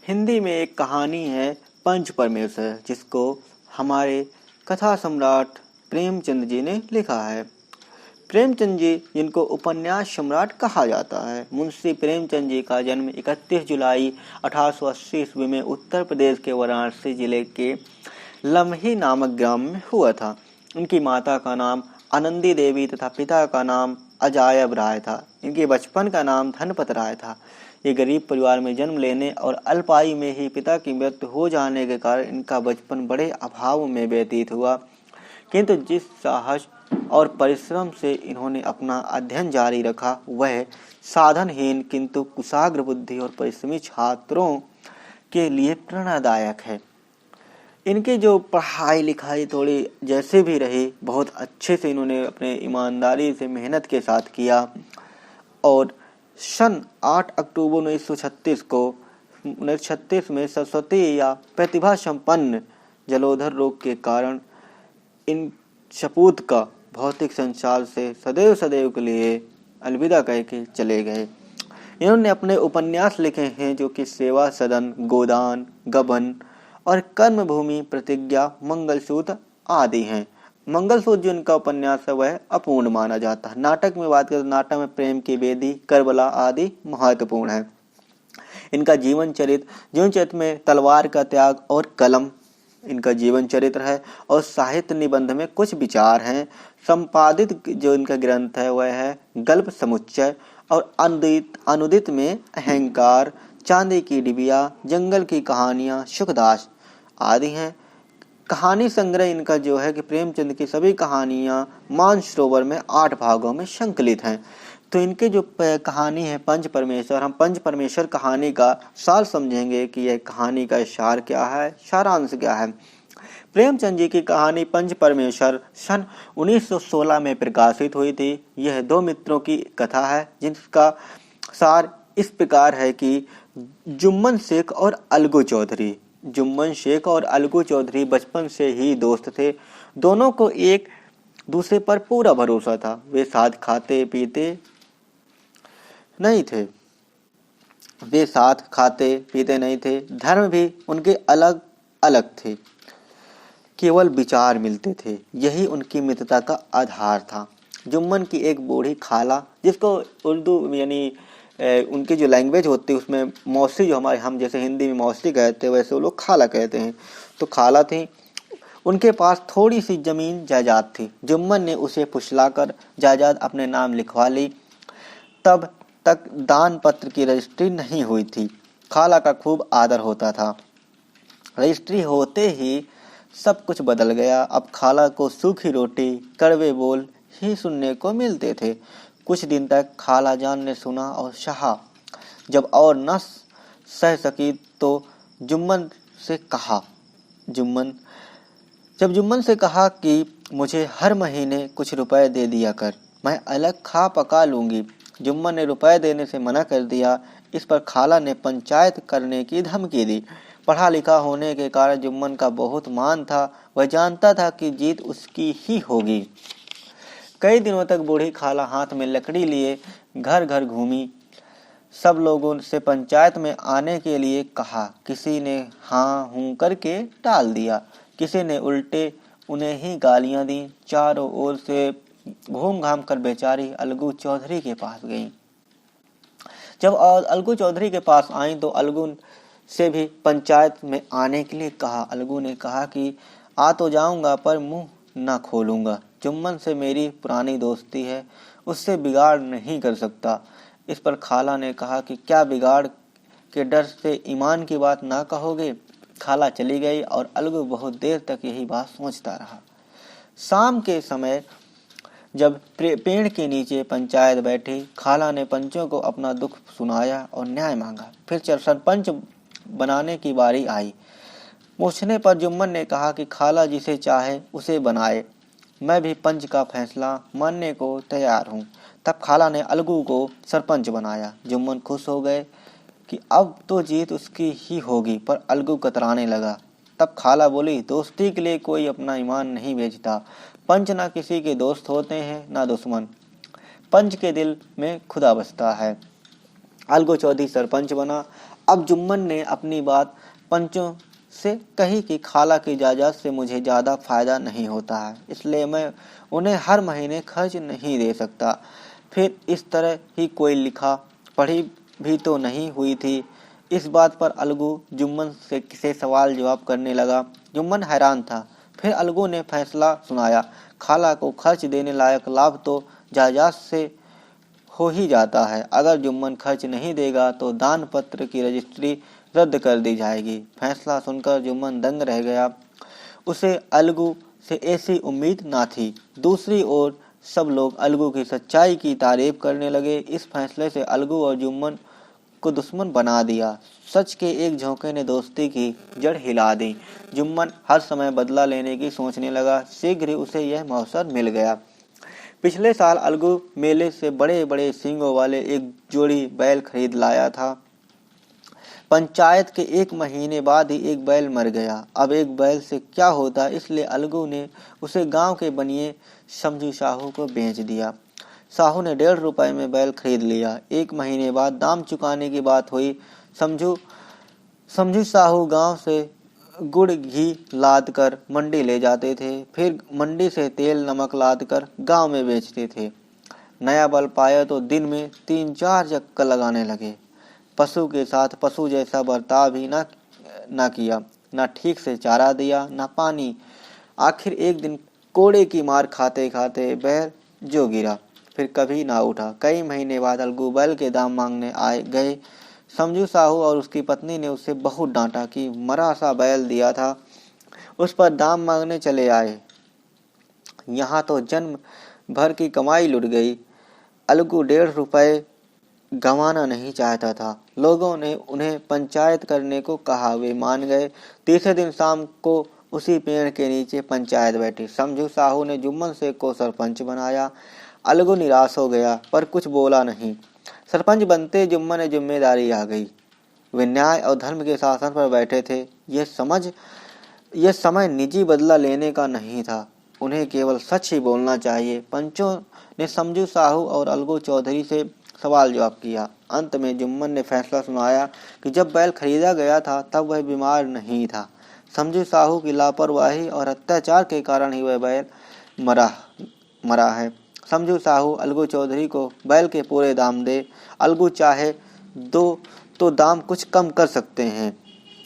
हिंदी में एक कहानी है पंच परमेश्वर, जिसको हमारे कथा सम्राट प्रेमचंद जी ने लिखा है। प्रेमचंद जी, जिनको उपन्यास सम्राट कहा जाता है, मुंशी प्रेमचंद जी का जन्म 31 जुलाई 1880 ईस्वी में उत्तर प्रदेश के वाराणसी जिले के लम्ही नामक ग्राम में हुआ था। उनकी माता का नाम आनंदी देवी तथा पिता का नाम अजायब राय था। इनके बचपन का नाम धनपत राय था। ये गरीब परिवार में जन्म लेने और अल्पायु में ही पिता की मृत्यु हो जाने के कारण इनका बचपन बड़े अभाव में व्यतीत हुआ, किंतु जिस साहस और परिश्रम से इन्होंने अपना अध्ययन जारी रखा, वह साधनहीन किंतु कुशाग्र बुद्धि और परिश्रमी छात्रों के लिए प्रेरणादायक है। इनकी जो पढ़ाई लिखाई थोड़ी जैसे भी रही, बहुत अच्छे से इन्होंने अपने ईमानदारी से मेहनत के साथ किया और सन 8 अक्टूबर 1936 में सरस्वती या प्रतिभा संपन्न जलोधर रोग के कारण इन सपूत का भौतिक संसार से सदैव सदैव के लिए अलविदा कह के चले गए। इन्होंने अपने उपन्यास लिखे हैं जो कि सेवा सदन, गोदान, गबन और कर्मभूमि, प्रतिज्ञा, मंगलसूत्र आदि हैं। मंगलसूत्र जो इनका उपन्यास है वह अपूर्ण माना जाता है। नाटक में बात करें तो नाटक में प्रेम की बेदी, करबला आदि महत्वपूर्ण है। इनका जीवन चरित्र में तलवार का त्याग और कलम इनका जीवन चरित्र है और साहित्य निबंध में कुछ विचार हैं। संपादित जो इनका ग्रंथ है वह है गल्प समुच्चय और अनुदित में अहंकार, चांदी की डिबिया, जंगल की कहानियां, सुखदास आदि हैं। कहानी संग्रह इनका जो है कि प्रेमचंद की सभी कहानियां मानसरोवर में 8 भागों में संकलित हैं। तो इनके जो कहानी है पंच परमेश्वर, हम पंच परमेश्वर कहानी का सार समझेंगे कि यह कहानी का सार क्या है, सारांश क्या है। प्रेमचंद जी की कहानी पंच परमेश्वर सन 1916 में प्रकाशित हुई थी। यह 2 मित्रों की कथा है जिसका सार इस प्रकार है कि जुम्मन शेख और अलगू चौधरी बचपन से ही दोस्त थे। दोनों को एक दूसरे पर पूरा भरोसा था। वे साथ खाते पीते नहीं थे। धर्म भी उनके अलग अलग थे, केवल विचार मिलते थे। यही उनकी मित्रता का आधार था। जुम्मन की एक बूढ़ी खाला, जिसको उर्दू यानी उनकी जो लैंग्वेज होती है उसमें मौसी, जो हमारे हम जैसे हिंदी में मौसी कहते हैं वैसे वो लोग खाला कहते हैं, तो खाला थी। उनके पास थोड़ी सी जमीन जायदाद थी। जुम्मन ने उसे फुसलाकर जायदाद अपने नाम लिखवा ली। तब तक दान पत्र की रजिस्ट्री नहीं हुई थी। खाला का खूब आदर होता था। रजिस्ट्री होते ही सब कुछ बदल गया। अब खाला को सूखी रोटी, कड़वे बोल ही सुनने को मिलते थे। कुछ दिन तक खाला जान ने सुना और सहा। जब और न सह सकी तो जुम्मन से कहा कि मुझे हर महीने कुछ रुपए दे दिया कर, मैं अलग खा पका लूंगी। जुम्मन ने रुपए देने से मना कर दिया। इस पर खाला ने पंचायत करने की धमकी दी। पढ़ा लिखा होने के कारण जुम्मन का बहुत मान था। वह जानता था कि जीत उसकी ही होगी। कई दिनों तक बूढ़ी खाला हाथ में लकड़ी लिए घर घर घूमी। सब लोगों से पंचायत में आने के लिए कहा। किसी ने हाँ हूं करके टाल दिया, किसी ने उल्टे उन्हें ही गालियां दी। चारों ओर से घूम घाम कर बेचारी अलगू चौधरी के पास गई। जब अलगू चौधरी के पास आई तो अलगू से भी पंचायत में आने के लिए कहा। अलगू ने कहा कि आ तो जाऊंगा पर मुंह न खोलूंगा। जुम्मन से मेरी पुरानी दोस्ती है, उससे बिगाड़ नहीं कर सकता। इस पर खाला ने कहा कि क्या बिगाड़ के डर से ईमान की बात ना कहोगे। खाला चली गई और अलगू बहुत देर तक यही बात सोचता रहा। शाम के समय जब पेड़ के नीचे पंचायत बैठी, खाला ने पंचों को अपना दुख सुनाया और न्याय मांगा। फिर सरपंच बनाने की बारी आई। पूछने पर जुम्मन ने कहा कि खाला जिसे चाहे उसे बनाए, मैं भी पंच का फैसला मानने को तैयार हूँ। तब खाला ने अलगू को सरपंच बनाया। जुम्मन खुश हो गए कि अब तो जीत उसकी ही होगी, पर अलगू कतराने लगा। तब खाला बोली, दोस्ती के लिए कोई अपना ईमान नहीं बेचता। पंच ना किसी के दोस्त होते हैं ना दुश्मन, पंच के दिल में खुदा बसता है। अलगू चौधरी सरपंच बना। अब जुम्मन ने अपनी बात पंचों से कही कि खाला की इजाज़त से मुझे ज़्यादा फायदा नहीं होता है, इसलिए मैं उन्हें हर महीने खर्च नहीं दे सकता। फिर इस तरह ही कोई लिखा पढ़ी भी तो नहीं हुई थी। इस बात पर अलगू जुम्मन से सवाल जवाब करने लगा। जुम्मन हैरान था। फिर अलगू ने फैसला सुनाया। खाला को खर्च देने लायक लाभ तो जायदाद से हो ही जाता है। अगर जुम्मन खर्च नहीं देगा तो दान पत्र की रजिस्ट्री रद्द कर दी जाएगी। फैसला सुनकर जुम्मन दंग रह गया। उसे अलगू से ऐसी उम्मीद ना थी। दूसरी ओर सब लोग अलगू की सच्चाई की तारीफ करने लगे। इस फैसले से अलगू और जुम्मन को दुश्मन बना दिया। सच के एक झोंके ने दोस्ती की जड़ हिला दी। जुम्मन हर समय बदला लेने की सोचने लगा। शीघ्र ही उसे यह अवसर मिल गया। पिछले साल अलगू मेले से बड़े बड़े सींगों वाले एक जोड़ी बैल खरीद लाया था। पंचायत के 1 महीने बाद ही एक बैल मर गया। अब एक बैल से क्या होता, इसलिए अलगू ने उसे गांव के बनिए समझू साहू को बेच दिया। साहू ने 1.5 रुपए में बैल खरीद लिया। 1 महीने बाद दाम चुकाने की बात हुई। समझू साहू गांव से गुड़ घी लाद कर मंडी ले जाते थे। फिर मंडी से तेल नमक लाद कर गांव में बेचते थे। नया बल पाया तो दिन में 3-4 चक्कर लगाने लगे। पशु के साथ पशु जैसा बर्ताव भी ना किया, ना ठीक से चारा दिया, ना पानी। आखिर एक दिन कोड़े की मार खाते खाते बैल जो गिरा, फिर कभी ना उठा। कई महीने बाद अलगू बैल के दाम मांगने गए। समझू साहू और उसकी पत्नी ने उसे बहुत डांटा कि मरा सा बैल दिया था, उस पर दाम मांगने चले आए। यहाँ तो जन्म भर की कमाई लुट गई। अलगू 1.5 रुपए गंवाना नहीं चाहता था। लोगों ने उन्हें पंचायत करने को कहा, वे मान गए। तीसरे दिन शाम को उसी पेड़ के नीचे पंचायत बैठी। समझू साहू ने जुम्मन शेख को सरपंच बनाया। अलगू निराश हो गया पर कुछ बोला नहीं। सरपंच बनते जुम्मन ने जिम्मेदारी आ गई। वे न्याय और धर्म के शासन पर बैठे थे। यह समय निजी बदला लेने का नहीं था। उन्हें केवल सच ही बोलना चाहिए। पंचों ने समझू साहू और अलगू चौधरी से सवाल जवाब किया। अंत में जुम्मन ने फैसला सुनाया कि जब बैल खरीदा गया था तब वह बीमार नहीं था। समझू साहू की लापरवाही और अत्याचार के कारण ही वह बैल मरा है। समझू साहू अलगू चौधरी को बैल के पूरे दाम दे। अलगू चाहे तो दाम कुछ कम कर सकते हैं।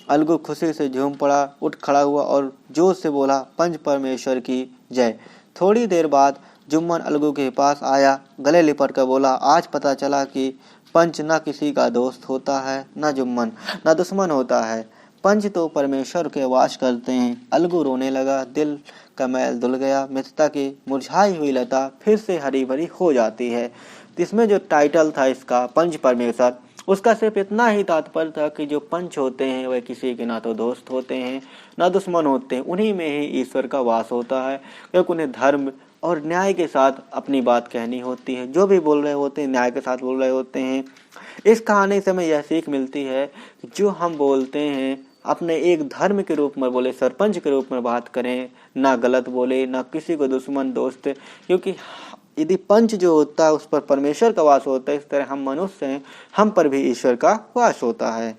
अलगू खुशी से झूम पड़ा, उठ खड़ा हुआ और जोर से बोला, पंच परमेश्वर की जय। थोड़ी देर बाद जुम्मन अलगू के पास आया, गले लिपट कर बोला, आज पता चला कि पंच न किसी का दोस्त होता है, न जुम्मन न दुश्मन होता है। पंच तो परमेश्वर के वास करते हैं। अलगू रोने लगा। दिल का मैल धुल गया। मित्रता की मुरझाई हुई लता फिर से हरी भरी हो जाती है। इसमें जो टाइटल था इसका, पंच परमेश्वर, उसका सिर्फ इतना ही तात्पर्य था कि जो पंच होते हैं वह किसी के ना तो दोस्त होते हैं ना दुश्मन होते हैं। उन्हीं में ही ईश्वर का वास होता है, क्योंकि उन्हें धर्म और न्याय के साथ अपनी बात कहनी होती है। जो भी बोल रहे होते हैं न्याय के साथ बोल रहे होते हैं। इस कहानी से हमें यह सीख मिलती है कि जो हम बोलते हैं अपने एक धर्म के रूप में बोले, सरपंच के रूप में बात करें, ना गलत बोले, ना किसी को दुश्मन दोस्त, क्योंकि यदि पंच जो होता है उस पर परमेश्वर का वास होता है, इस तरह हम मनुष्य हैं, हम पर भी ईश्वर का वास होता है।